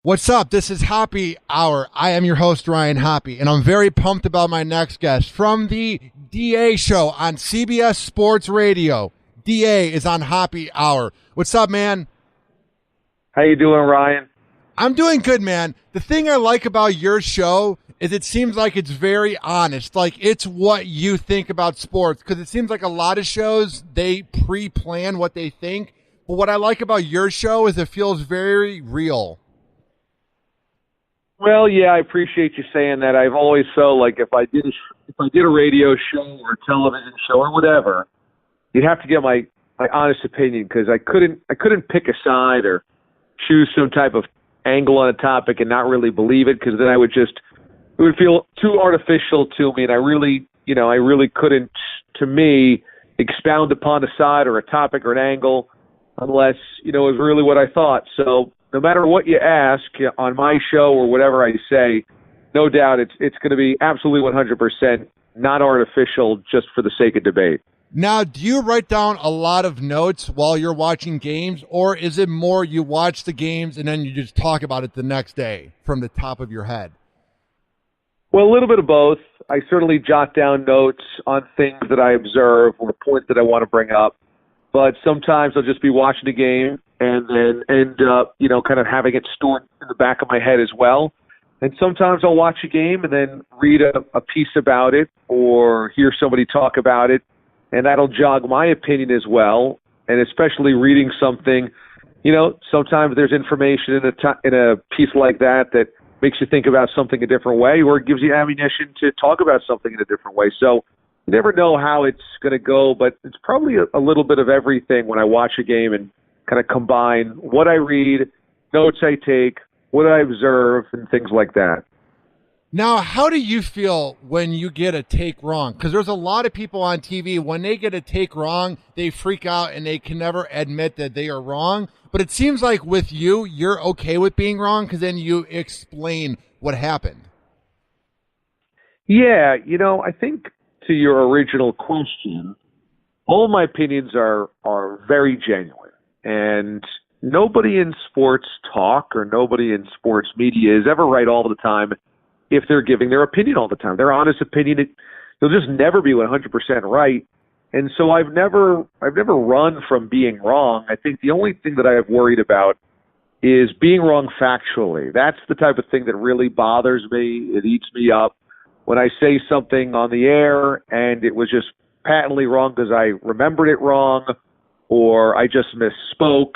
What's up? This is Hoppe Hour. I am your host, Ryan Hoppe, and I'm very pumped about my next guest from the DA show on CBS Sports Radio. DA is on Hoppe Hour. What's up, man? How you doing, Ryan? I'm doing good, man. The thing I like about your show is it seems like it's very honest. Like, it's what you think about sports, because it seems like a lot of shows, they pre-plan what they think. But what I like about your show is it feels very real. Well, yeah, I appreciate you saying that. I've always felt like if I did a radio show or a television show or whatever, you'd have to get my honest opinion, because I couldn't pick a side or choose some type of angle on a topic and not really believe it, because then it would feel too artificial to me, and I really couldn't, to me, expound upon a side or a topic or an angle unless it was really what I thought. So no matter what you ask on my show or whatever I say, no doubt it's going to be absolutely 100% not artificial just for the sake of debate. Now, do you write down a lot of notes while you're watching games, or is it more you watch the games and then you just talk about it the next day from the top of your head? Well, a little bit of both. I certainly jot down notes on things that I observe or points that I want to bring up, but sometimes I'll just be watching the game and then end up, kind of having it stored in the back of my head as well. And sometimes I'll watch a game and then read a piece about it or hear somebody talk about it, and that'll jog my opinion as well. And especially reading something, sometimes there's information in a piece like that makes you think about something a different way, or it gives you ammunition to talk about something in a different way. So you never know how it's going to go, but it's probably a little bit of everything when I watch a game and kind of combine what I read, notes I take, what I observe, and things like that. Now, how do you feel when you get a take wrong? Because there's a lot of people on TV, when they get a take wrong, they freak out and they can never admit that they are wrong. But it seems like with you, you're okay with being wrong because then you explain what happened. Yeah, I think to your original question, all my opinions are very genuine. And nobody in sports talk or nobody in sports media is ever right all the time if they're giving their opinion all the time. Their honest opinion, they'll just never be 100% right. And so I've never run from being wrong. I think the only thing that I have worried about is being wrong factually. That's the type of thing that really bothers me. It eats me up when I say something on the air and it was just patently wrong because I remembered it wrong, or I just misspoke,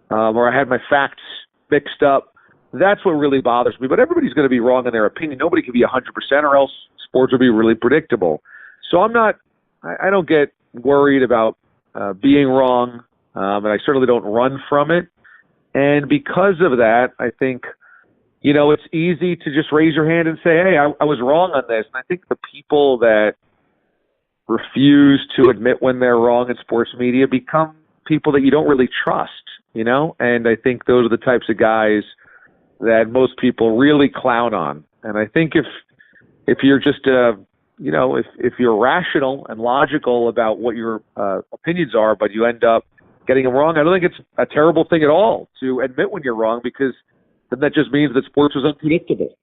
or I had my facts mixed up. That's what really bothers me. But everybody's going to be wrong in their opinion. Nobody can be 100%, or else sports will be really predictable. So I don't get worried about being wrong, and I certainly don't run from it. And because of that, I think, it's easy to just raise your hand and say, hey, I was wrong on this. And I think the people that refuse to admit when they're wrong in sports media become people that you don't really trust, and I think those are the types of guys that most people really clown on. And I think if you're just if you're rational and logical about what your opinions are, but you end up getting them wrong, I don't think it's a terrible thing at all to admit when you're wrong, because then that just means that sports was unpredictable.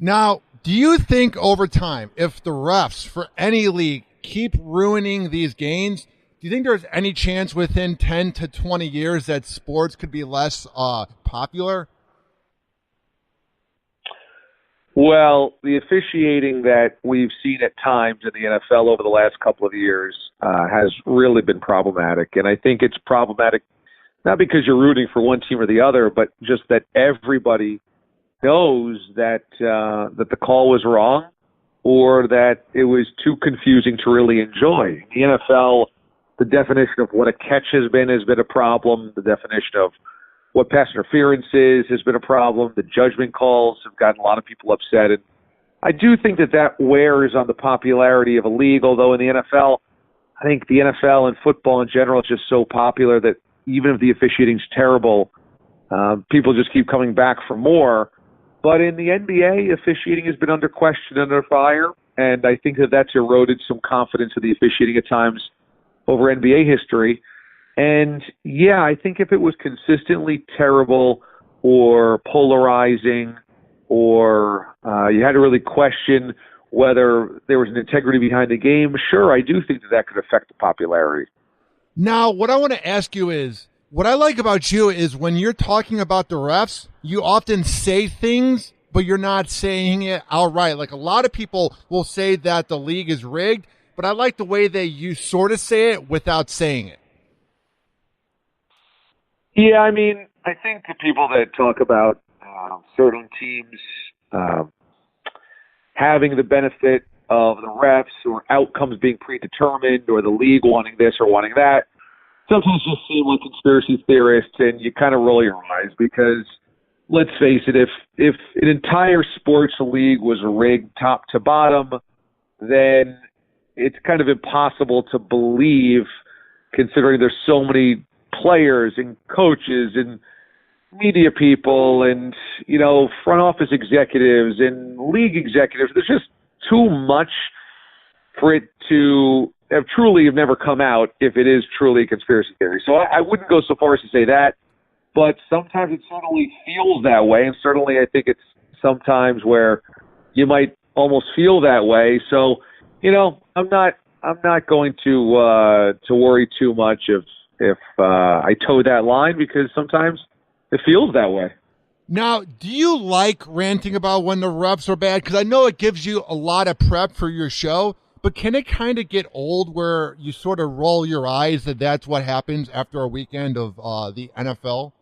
Now, do you think over time, if the refs for any league keep ruining these games, do you think there's any chance within 10 to 20 years that sports could be less popular? Well, the officiating that we've seen at times in the NFL over the last couple of years has really been problematic. And I think it's problematic not because you're rooting for one team or the other, but just that everybody knows that the call was wrong, or that it was too confusing to really enjoy. In the NFL, the definition of what a catch has been a problem. The definition of what pass interference is has been a problem. The judgment calls have gotten a lot of people upset. And I do think that wears on the popularity of a league, although in the NFL, I think the NFL and football in general is just so popular that even if the officiating's terrible, people just keep coming back for more. But in the NBA, officiating has been under question, under fire, and I think that's eroded some confidence in the officiating at times over NBA history. And, yeah, I think if it was consistently terrible or polarizing, or you had to really question whether there was an integrity behind the game, sure, I do think that could affect the popularity. Now, what I want to ask you is, what I like about you is when you're talking about the refs, you often say things, but you're not saying it outright. Like a lot of people will say that the league is rigged, but I like the way that you sort of say it without saying it. Yeah, I mean, I think the people that talk about certain teams having the benefit of the refs or outcomes being predetermined or the league wanting this or wanting that sometimes just seem like conspiracy theorists, and you kind of roll your eyes because, let's face it, if an entire sports league was rigged top to bottom, then it's kind of impossible to believe, considering there's so many players and coaches and media people and, front office executives and league executives. There's just too much for it to have never come out if it is truly a conspiracy theory. So I wouldn't go so far as to say that, but sometimes it certainly feels that way, and certainly I think it's sometimes where you might almost feel that way. So, I'm not going to worry too much if I toe that line, because sometimes it feels that way. Now, do you like ranting about when the refs are bad? Because I know it gives you a lot of prep for your show, but can it kind of get old where you sort of roll your eyes that that's what happens after a weekend of the NFL?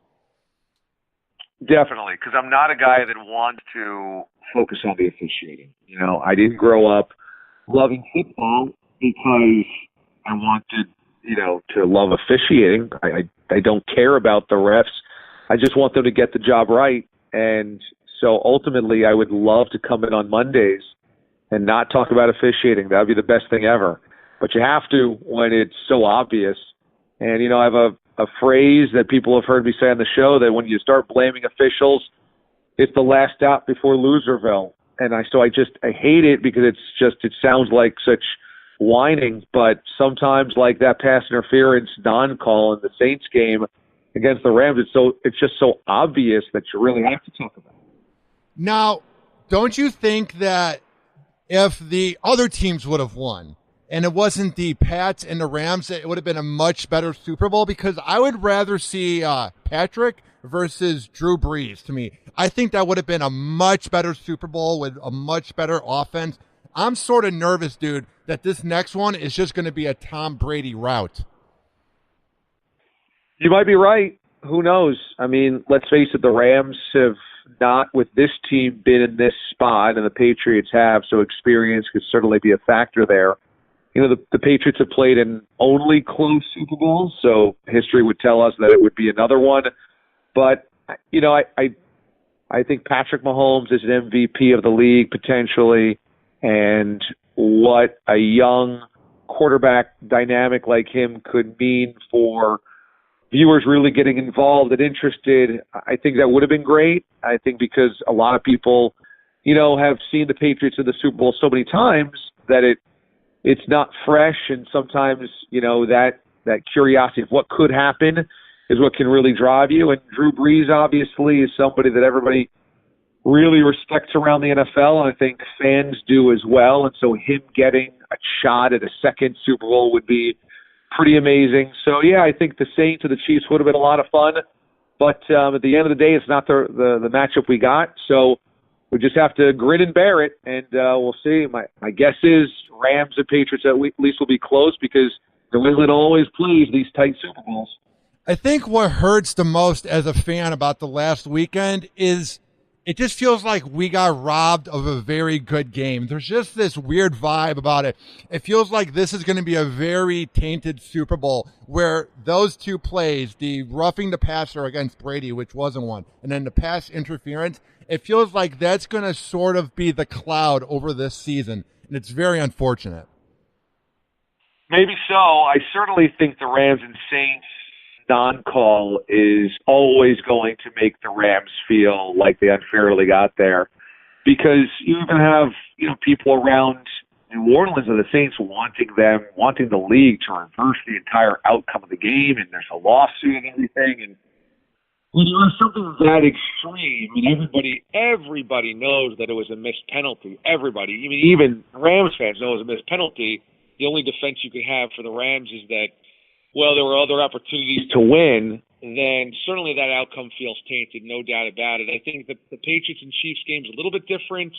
Definitely, because I'm not a guy that wants to focus on the officiating. I didn't grow up loving football because I wanted, to love officiating. I don't care about the refs. I just want them to get the job right. And so ultimately I would love to come in on Mondays and not talk about officiating. That would be the best thing ever. But you have to when it's so obvious. And, I have a phrase that people have heard me say on the show that when you start blaming officials, it's the last stop before Loserville. And I hate it because it sounds like such whining, but sometimes like that pass interference non-call in the Saints game against the Rams, it's just so obvious that you really have to talk about it. Now, don't you think that if the other teams would have won and it wasn't the Pats and the Rams, it would have been a much better Super Bowl? Because I would rather see Patrick versus Drew Brees. To me, I think that would have been a much better Super Bowl with a much better offense. I'm sort of nervous, dude, that this next one is just going to be a Tom Brady route. You might be right. Who knows? I mean, let's face it, the Rams have not, with this team, been in this spot, and the Patriots have, so experience could certainly be a factor there. The Patriots have played in only close Super Bowls, so history would tell us that it would be another one. But, I think Patrick Mahomes is an MVP of the league, potentially, and what a young quarterback dynamic like him could mean for viewers really getting involved and interested, I think that would have been great. I think because a lot of people, have seen the Patriots in the Super Bowl so many times that it's not fresh, and sometimes, that curiosity of what could happen is what can really drive you. And Drew Brees obviously is somebody that everybody really respects around the NFL, and I think fans do as well. And so him getting a shot at a second Super Bowl would be pretty amazing. So, yeah, I think the Saints or the Chiefs would have been a lot of fun. But at the end of the day, it's not the matchup we got. So we just have to grin and bear it, and we'll see. My guess is Rams and Patriots at least will be close because New England always plays these tight Super Bowls. I think what hurts the most as a fan about the last weekend is it just feels like we got robbed of a very good game. There's just this weird vibe about it. It feels like this is going to be a very tainted Super Bowl where those two plays, the roughing the passer against Brady, which wasn't one, and then the pass interference, it feels like that's going to sort of be the cloud over this season, and it's very unfortunate. Maybe so. I certainly think the Rams and Saints non-call is always going to make the Rams feel like they unfairly got there, because you even have people around New Orleans and the Saints wanting the league to reverse the entire outcome of the game, and there's a lawsuit and everything. And when you have something that extreme, and everybody knows that it was a missed penalty. Everybody, even Rams fans know it was a missed penalty. The only defense you could have for the Rams is that, well, there were other opportunities to win. Then certainly that outcome feels tainted, no doubt about it. I think the Patriots and Chiefs game is a little bit different,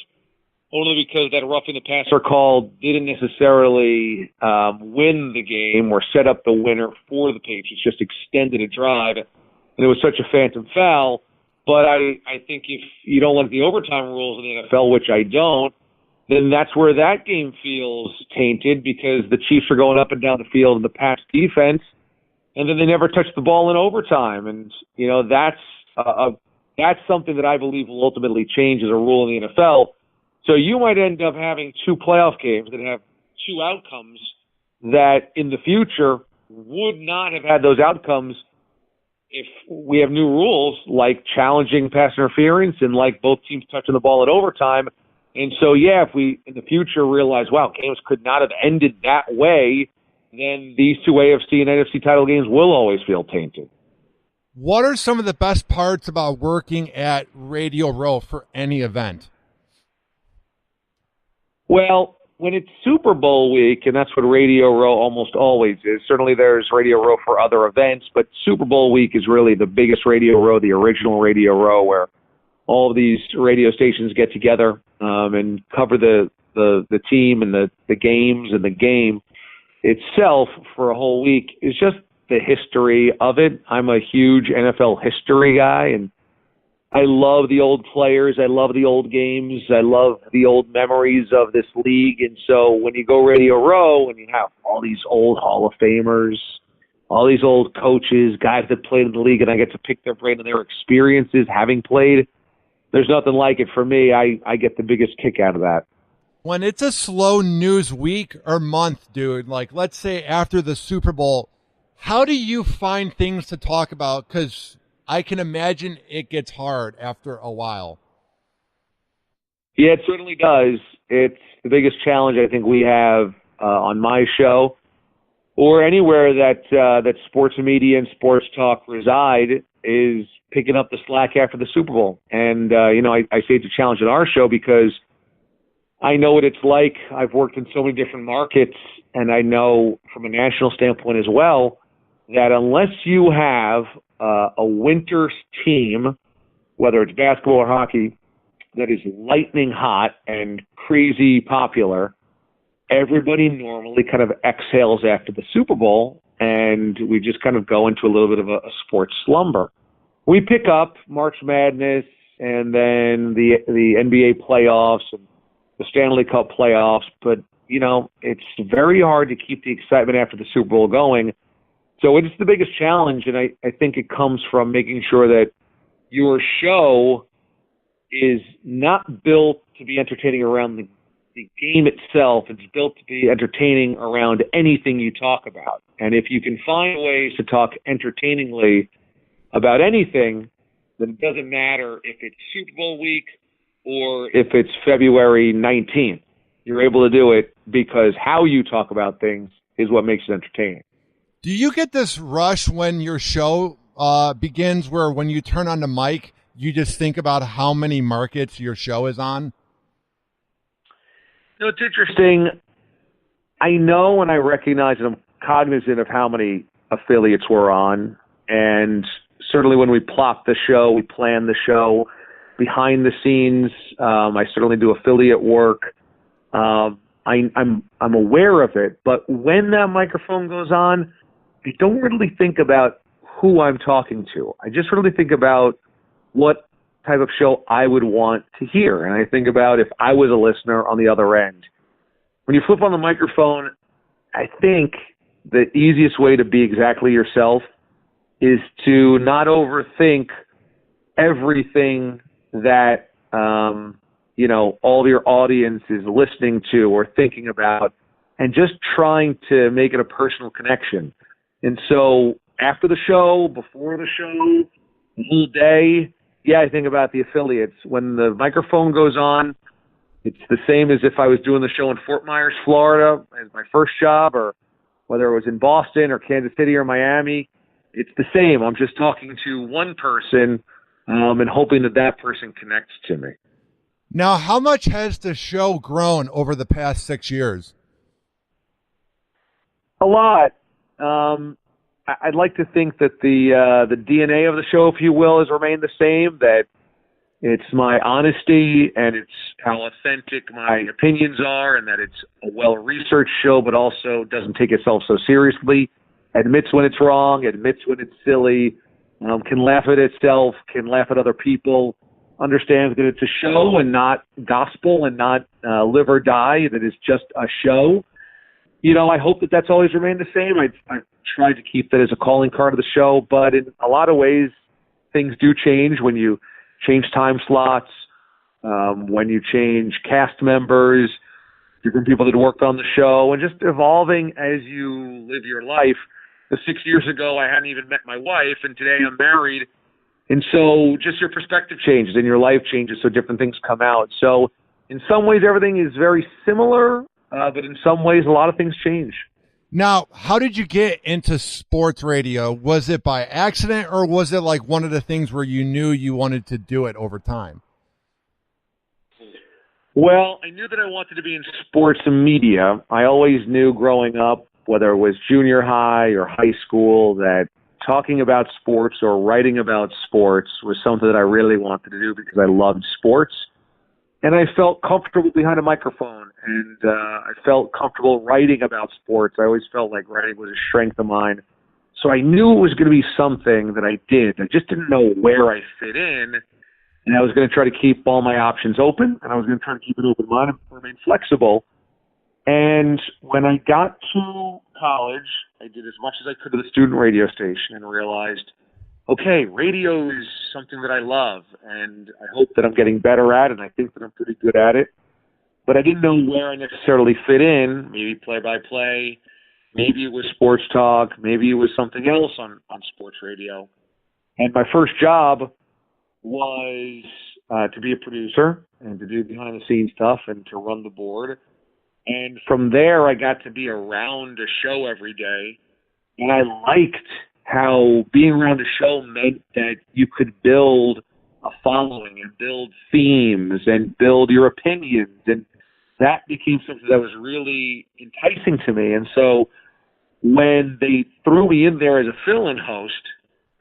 only because that roughing the passer call didn't necessarily win the game or set up the winner for the Patriots, just extended a drive. And it was such a phantom foul. But I think if you don't like the overtime rules in the NFL, which I don't, then that's where that game feels tainted, because the Chiefs are going up and down the field in the pass defense, and then they never touch the ball in overtime. And, that's something that I believe will ultimately change as a rule in the NFL. So you might end up having two playoff games that have two outcomes that in the future would not have had those outcomes if we have new rules like challenging pass interference and like both teams touching the ball at overtime. And so, if we in the future realize, wow, games could not have ended that way, then these two AFC and NFC title games will always feel tainted. What are some of the best parts about working at Radio Row for any event? Well, when it's Super Bowl week, and that's what Radio Row almost always is, certainly there's Radio Row for other events, but Super Bowl week is really the biggest Radio Row, the original Radio Row, where all of these radio stations get together and cover the team and the games and the game itself for a whole week. Is just the history of it. I'm a huge NFL history guy, and I love the old players. I love the old games. I love the old memories of this league. And so when you go Radio Row and you have all these old Hall of Famers, all these old coaches, guys that played in the league, and I get to pick their brain and their experiences having played, there's nothing like it for me. I get the biggest kick out of that. When it's a slow news week or month, dude, like let's say after the Super Bowl, how do you find things to talk about? Because I can imagine it gets hard after a while. Yeah, it certainly does. It's the biggest challenge I think we have on my show or anywhere that sports media and sports talk reside is picking up the slack after the Super Bowl. And, I say it's a challenge in our show because I know what it's like. I've worked in so many different markets, and I know from a national standpoint as well that unless you have a winter team, whether it's basketball or hockey, that is lightning hot and crazy popular, everybody normally kind of exhales after the Super Bowl, and we just kind of go into a little bit of a sports slumber. We pick up March Madness and then the NBA playoffs and the Stanley Cup playoffs, but, it's very hard to keep the excitement after the Super Bowl going. So it's the biggest challenge, and I think it comes from making sure that your show is not built to be entertaining around the game itself. It's built to be entertaining around anything you talk about. And if you can find ways to talk entertainingly about anything, then it doesn't matter if it's Super Bowl week or if it's February 19th. You're able to do it because how you talk about things is what makes it entertaining. Do you get this rush when your show begins where when you turn on the mic, you just think about how many markets your show is on? It's interesting. I know and I recognize and I'm cognizant of how many affiliates we're on. And certainly when we plot the show, we plan the show behind the scenes. I certainly do affiliate work. I'm aware of it. But when that microphone goes on, I don't really think about who I'm talking to. I just really think about what type of show I would want to hear. And I think about if I was a listener on the other end. When you flip on the microphone, I think the easiest way to be exactly yourself is to not overthink everything that, all of your audience is listening to or thinking about, and just trying to make it a personal connection. And so after the show, before the show, the whole day, I think about the affiliates. When the microphone goes on, it's the same as if I was doing the show in Fort Myers, Florida as my first job, or whether it was in Boston or Kansas City or Miami. it's the same. I'm just talking to one person and hoping that that person connects to me. Now, how much has the show grown over the past 6 years? A lot. I'd like to think that the DNA of the show, if you will, has remained the same, that it's my honesty and it's how authentic my opinions are, and that it's a well-researched show but also doesn't take itself so seriously, admits when it's wrong, admits when it's silly, can laugh at itself, can laugh at other people, understands that it's a show and not gospel and not live or die, that it's just a show. I hope that that's always remained the same. I've tried to keep that as a calling card of the show, but in a lot of ways, things do change when you change time slots, when you change cast members, different people that worked on the show, and just evolving as you live your life. 6 years ago, I hadn't even met my wife, and today I'm married. And so just your perspective changes and your life changes, so different things come out. So in some ways, everything is very similar, but in some ways, a lot of things change. Now, how did you get into sports radio? Was it by accident, or was it like one of the things where you knew you wanted to do it over time? Well, I knew that I wanted to be in sports and media. I always knew growing up, whether it was junior high or high school, that talking about sports or writing about sports was something that I really wanted to do because I loved sports. And I felt comfortable behind a microphone, and I felt comfortable writing about sports. I always felt like writing was a strength of mine. So I knew it was going to be something that I did. I just didn't know where I fit in, and I was going to try to keep all my options open, and I was going to try to keep an open mind and remain flexible. And when I got to college, I did as much as I could at the student radio station and realized, okay, radio is something that I love, and I hope that I'm getting better at it, and I think that I'm pretty good at it. But I didn't know where I necessarily fit in, maybe play-by-play, maybe it was sports talk, maybe it was something else on sports radio. And my first job was to be a producer and to do behind-the-scenes stuff and to run the board. And from there, I got to be around a show every day, and I liked how being around a show meant that you could build a following and build themes and build your opinions. And that became something that was really enticing to me. And so when they threw me in there as a fill-in host,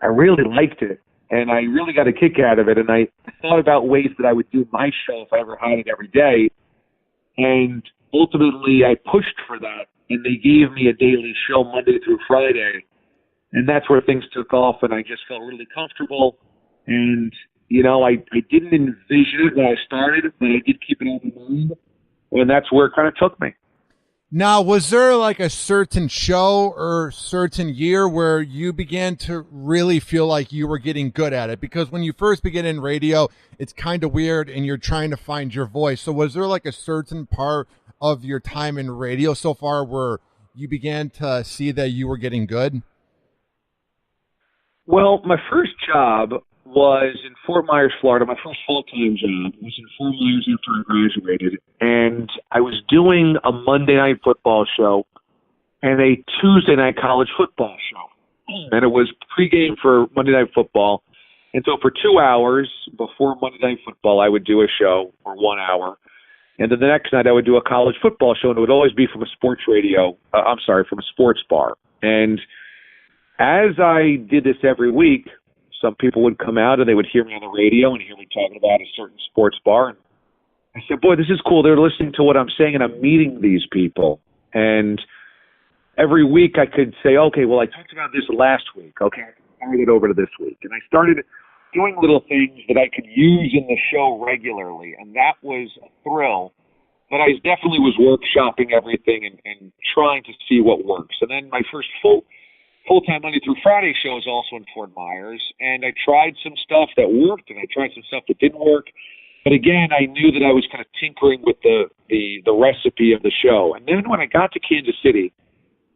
I really liked it. And I really got a kick out of it. And I thought about ways that I would do my show if I ever had it every day. And ultimately, I pushed for that. And they gave me a daily show Monday through Friday. And that's where things took off, and I just felt really comfortable. And, I didn't envision it when I started, but I did keep it open mind, and that's where it kind of took me. Now, was there like a certain show or certain year where you began to really feel like you were getting good at it? Because when you first begin in radio, it's kind of weird, and you're trying to find your voice. So was there like a certain part of your time in radio so far where you began to see that you were getting good? Well, my first job was in Fort Myers, Florida. My first full-time job was in Fort Myers after I graduated. And I was doing a Monday night football show and a Tuesday night college football show. And it was pregame for Monday Night Football. And so for 2 hours before Monday Night Football, I would do a show for 1 hour. And then the next night I would do a college football show, and it would always be from a sports from a sports bar. And as I did this every week, some people would come out and they would hear me on the radio and hear me talking about a certain sports bar. And I said, boy, this is cool. They're listening to what I'm saying, and I'm meeting these people. And every week I could say, okay, well, I talked about this last week. Okay, I can carry it over to this week. And I started doing little things that I could use in the show regularly, and that was a thrill. But I definitely was workshopping everything and trying to see what works. And then my first full-time Monday through Friday show was also in Fort Myers, and I tried some stuff that worked, and I tried some stuff that didn't work. But again, I knew that I was kind of tinkering with the recipe of the show. And then when I got to Kansas City,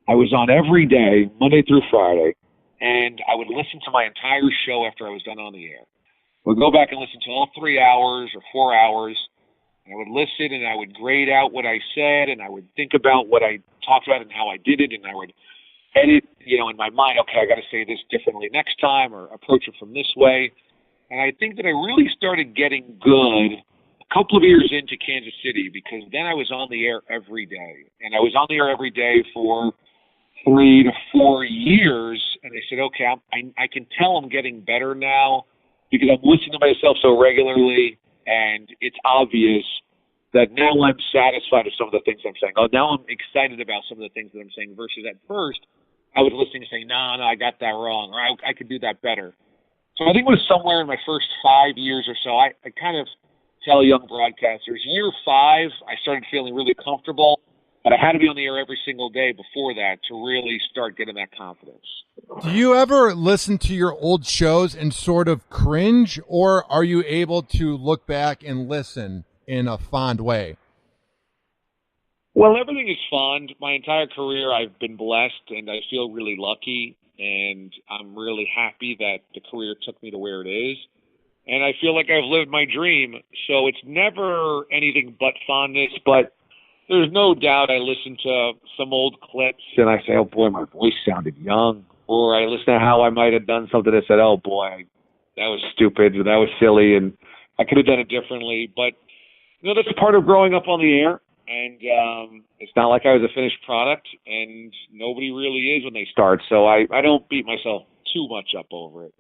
I was on every day, Monday through Friday, and I would listen to my entire show after I was done on the air. I would go back and listen to all 3 hours or 4 hours, and I would listen, and I would grade out what I said, and I would think about what I talked about and how I did it, and I would edit in my mind, okay, I got to say this differently next time or approach it from this way. And I think that I really started getting good a couple of years into Kansas City, because then I was on the air every day. And I was on the air every day for 3 to 4 years. And I said, okay, I can tell I'm getting better now because I'm listening to myself so regularly. And it's obvious that now I'm satisfied with some of the things I'm saying. Oh, now I'm excited about some of the things that I'm saying versus at first I was listening and saying, no, I got that wrong, or I could do that better. So I think it was somewhere in my first 5 years or so, I kind of tell young broadcasters, year 5, I started feeling really comfortable, but I had to be on the air every single day before that to really start getting that confidence. Do you ever listen to your old shows and sort of cringe, or are you able to look back and listen in a fond way? Well, everything is fond. My entire career I've been blessed, and I feel really lucky, and I'm really happy that the career took me to where it is. And I feel like I've lived my dream, so it's never anything but fondness, but there's no doubt I listen to some old clips and I say, oh boy, my voice sounded young. Or I listen to how I might have done something and said, oh boy, that was stupid, or that was silly, and I could have done it differently. But, that's part of growing up on the air. And it's not like I was a finished product, and nobody really is when they start. So I don't beat myself too much up over it.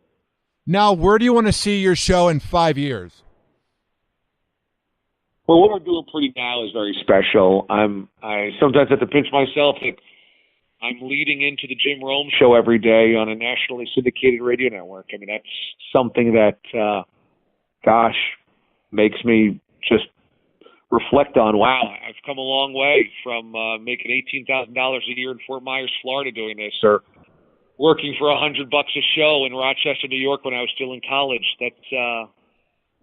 Now, where do you want to see your show in 5 years? Well, what we're doing pretty now is very special. I sometimes have to pinch myself that I'm leading into the Jim Rome show every day on a nationally syndicated radio network. I mean, that's something that, makes me just reflect on, wow, I've come a long way from making $18,000 a year in Fort Myers, Florida doing this, or working for $100 a show in Rochester, New York when I was still in college. This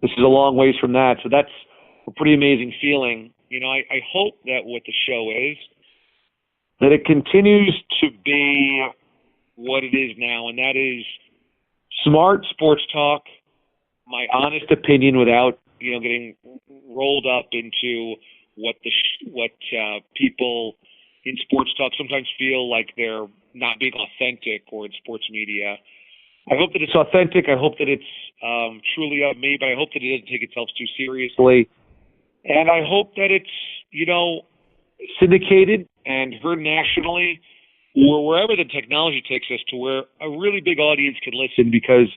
is a long ways from that. So that's a pretty amazing feeling. I hope that what the show is, that it continues to be what it is now, and that is smart sports talk, my honest opinion without getting rolled up into what people in sports talk sometimes feel like they're not being authentic, or in sports media. I hope that it's authentic. I hope that it's truly of me, but I hope that it doesn't take itself too seriously. And I hope that it's, syndicated and heard nationally, or wherever the technology takes us, to where a really big audience can listen, because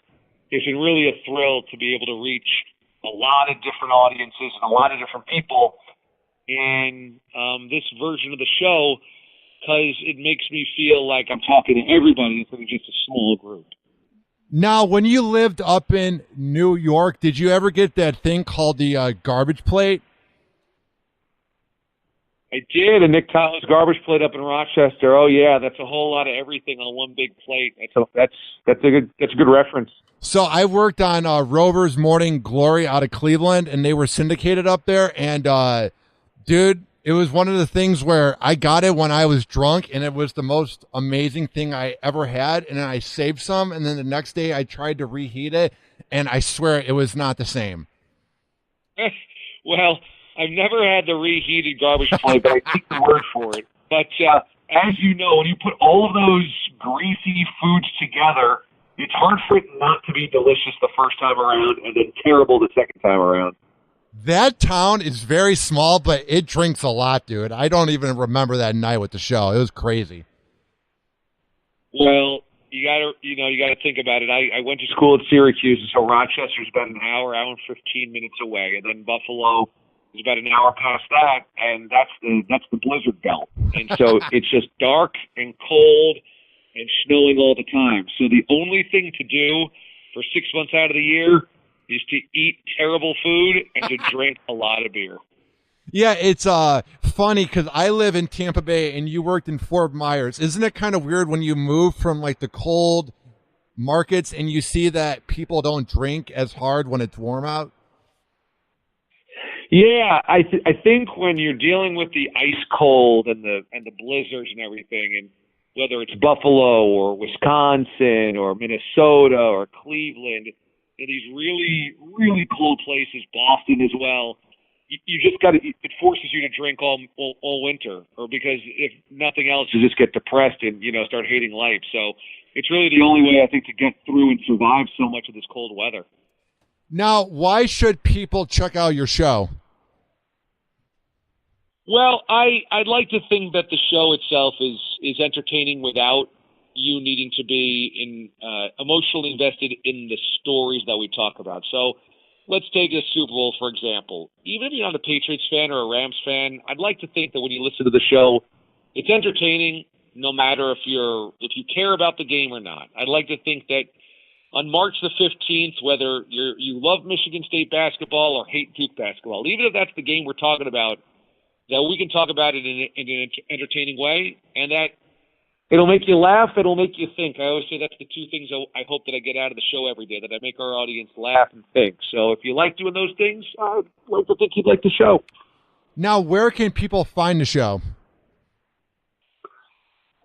it's been really a thrill to be able to reach a lot of different audiences and a lot of different people in this version of the show, because it makes me feel like I'm talking to everybody instead of just a small group. Now, when you lived up in New York, did you ever get that thing called the garbage plate? I did, and Nick Tyler's garbage plate up in Rochester. Oh yeah, that's a whole lot of everything on one big plate. That's a good reference. So I worked on Rover's Morning Glory out of Cleveland, and they were syndicated up there. And dude, it was one of the things where I got it when I was drunk, and it was the most amazing thing I ever had. And then I saved some, and then the next day I tried to reheat it, and I swear it was not the same. Well, I've never had the reheated garbage plate, but I take the word for it. But as you know, when you put all of those greasy foods together, it's hard for it not to be delicious the first time around and then terrible the second time around. That town is very small, but it drinks a lot, dude. I don't even remember that night with the show. It was crazy. Well, you gotta think about it. I went to school at Syracuse, and so Rochester's about an hour and 15 minutes away, and then Buffalo is about an hour past that, and that's the blizzard belt. And so it's just dark and cold and snowing all the time. So the only thing to do for 6 months out of the year is to eat terrible food and to drink a lot of beer. Yeah, it's funny because I live in Tampa Bay and you worked in Fort Myers. Isn't it kind of weird when you move from like the cold markets and you see that people don't drink as hard when it's warm out? Yeah, I think when you're dealing with the ice cold and the blizzards and everything, and whether it's Buffalo or Wisconsin or Minnesota or Cleveland, these really, really cold places, Boston as well, you just got to. It forces you to drink all winter, or because if nothing else, you just get depressed and start hating life. So it's really the only way I think to get through and survive so much of this cold weather. Now, why should people check out your show? Well, I'd like to think that the show itself is entertaining without you needing to be emotionally invested in the stories that we talk about. So let's take a Super Bowl, for example. Even if you're not a Patriots fan or a Rams fan, I'd like to think that when you listen to the show, it's entertaining no matter if you care about the game or not. I'd like to think that on March the 15th, whether you love Michigan State basketball or hate Duke basketball, even if that's the game we're talking about, that we can talk about it in an entertaining way, and that it'll make you laugh, it'll make you think. I always say that's the two things I hope that I get out of the show every day, that I make our audience laugh and think. So if you like doing those things, I'd like to think you'd like the show. Now, where can people find the show?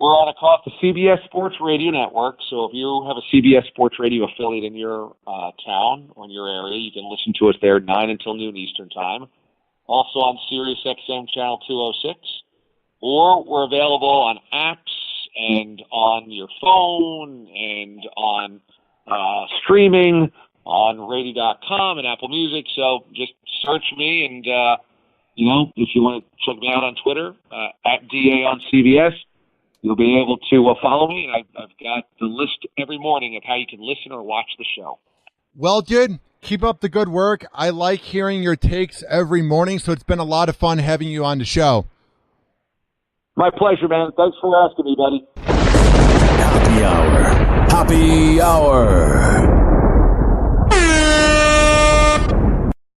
We're on across the CBS Sports Radio Network, so if you have a CBS Sports Radio affiliate in your town or in your area, you can listen to us there 9 until noon Eastern Time. Also on Sirius XM Channel 206, or we're available on apps and on your phone and on streaming on radio.com and Apple Music. So just search me, and if you want to check me out on Twitter at DA on CBS, you'll be able to follow me. And I've got the list every morning of how you can listen or watch the show. Well, dude, keep up the good work. I like hearing your takes every morning, so it's been a lot of fun having you on the show. My pleasure, man. Thanks for asking me, buddy. Happy Hour. Happy Hour.